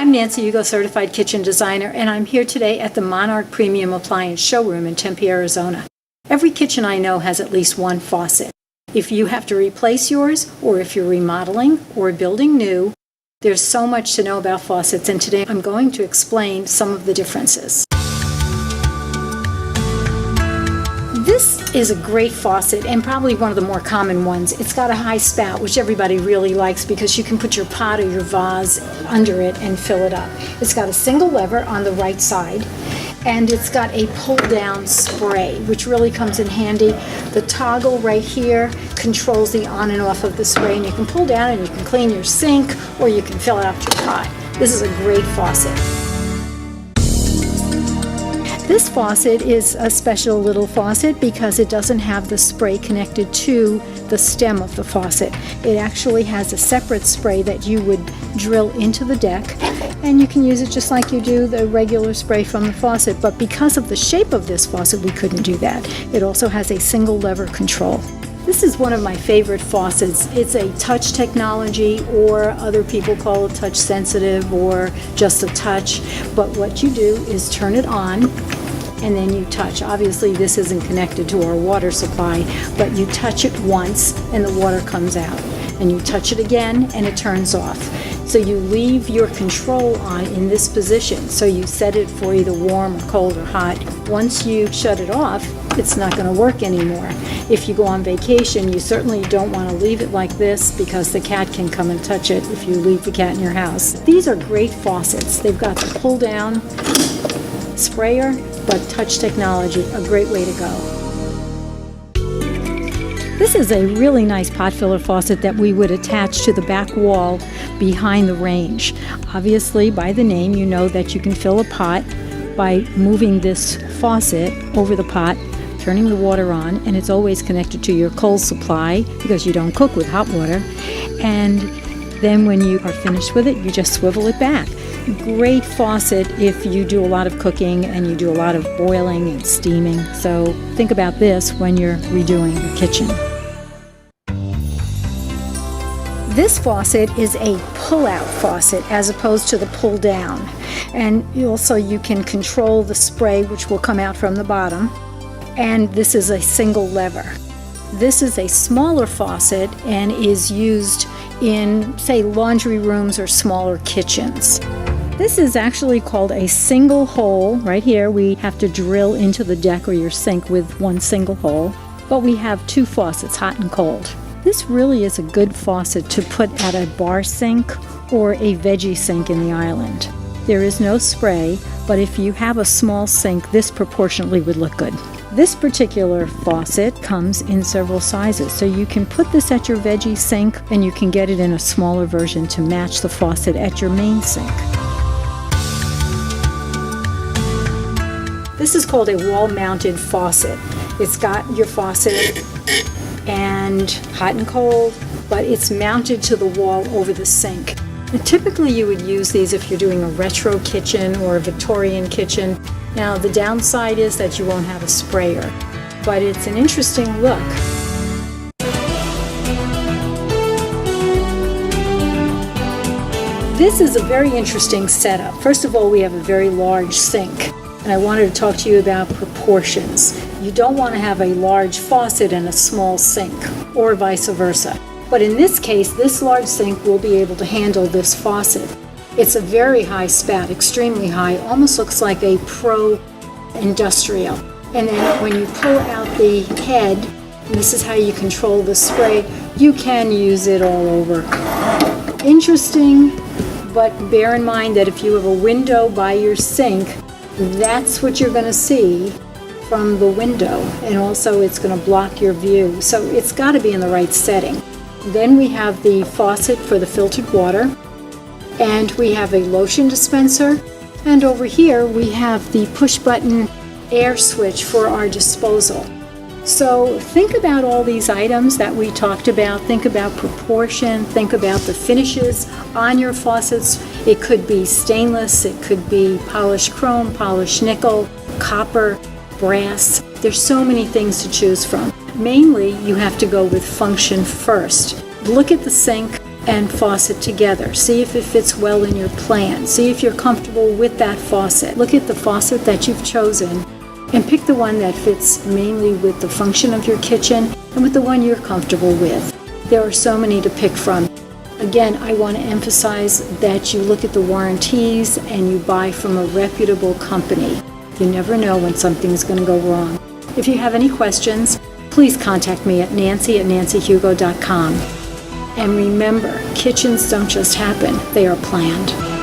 I'm Nancy Hugo, Certified Kitchen Designer, and I'm here today at the Monarch Premium Appliance Showroom in Tempe, Arizona. Every kitchen I know has at least one faucet. If you have to replace yours, or if you're remodeling or building new, there's so much to know about faucets, and today I'm going to explain some of the differences. This is a great faucet and probably one of the more common ones. It's got a high spout, which everybody really likes because you can put your pot or your vase under it and fill it up. It's got a single lever on the right side, and it's got a pull-down spray, which really comes in handy. The toggle right here controls the on and off of the spray, and you can pull down and you can clean your sink or you can fill out your pot. This is a great faucet. This faucet is a special little faucet because it doesn't have the spray connected to the stem of the faucet. It actually has a separate spray that you would drill into the deck, and you can use it just like you do the regular spray from the faucet, but because of the shape of this faucet, we couldn't do that. It also has a single lever control. This is one of my favorite faucets. It's a touch technology, or other people call it touch sensitive or just a touch, but what you do is turn it on and then you touch. Obviously this isn't connected to our water supply, but you touch it once and the water comes out, and you touch it again and it turns off. So you leave your control on in this position, so you set it for either warm or cold or hot. Once you shut it off, it's not going to work anymore. If you go on vacation, you certainly don't want to leave it like this because the cat can come and touch it if you leave the cat in your house. These are great faucets. They've got the pull down sprayer, but touch technology, a great way to go. This is a really nice pot filler faucet that we would attach to the back wall behind the range. Obviously, by the name, you know that you can fill a pot by moving this faucet over the pot, turning the water on, and it's always connected to your coal supply because you don't cook with hot water. And then when you are finished with it, you just swivel it back. Great faucet if you do a lot of cooking and you do a lot of boiling and steaming. So think about this when you're redoing your kitchen. This faucet is a pull-out faucet as opposed to the pull-down. And also you can control the spray, which will come out from the bottom. And this is a single lever. This is a smaller faucet and is used in, say, laundry rooms or smaller kitchens. This is actually called a single hole. Right here we have to drill into the deck or your sink with one single hole, but we have two faucets, hot and cold. This really is a good faucet to put at a bar sink or a veggie sink in the island. There is no spray, but if you have a small sink, this proportionately would look good. This particular faucet comes in several sizes, so you can put this at your veggie sink and you can get it in a smaller version to match the faucet at your main sink. This is called a wall-mounted faucet. It's got your faucet and hot and cold, but it's mounted to the wall over the sink. And typically you would use these if you're doing a retro kitchen or a Victorian kitchen. Now the downside is that you won't have a sprayer, but it's an interesting look. This is a very interesting setup. First of all, we have a very large sink, and I wanted to talk to you about proportions. You don't want to have a large faucet and a small sink, or vice versa. But in this case, this large sink will be able to handle this faucet. It's a very high spout, extremely high, almost looks like a pro industrial. And then when you pull out the head, and this is how you control the spray, you can use it all over. Interesting, but bear in mind that if you have a window by your sink, that's what you're going to see from the window, and also it's going to block your view. So it's got to be in the right setting. Then we have the faucet for the filtered water, and we have a lotion dispenser, and over here we have the push button air switch for our disposal. So think about all these items that we talked about. Think about proportion, think about the finishes on your faucets. It could be stainless, it could be polished chrome, polished nickel, copper, brass. There's so many things to choose from. Mainly, you have to go with function first. Look at the sink, and faucet together. See if it fits well in your plan. See if you're comfortable with that faucet. Look at the faucet that you've chosen and pick the one that fits mainly with the function of your kitchen and with the one you're comfortable with. There are so many to pick from. Again, I want to emphasize that you look at the warranties and you buy from a reputable company. You never know when something's going to go wrong. If you have any questions, please contact me at nancy@nancyhugo.com. And remember, kitchens don't just happen, they are planned.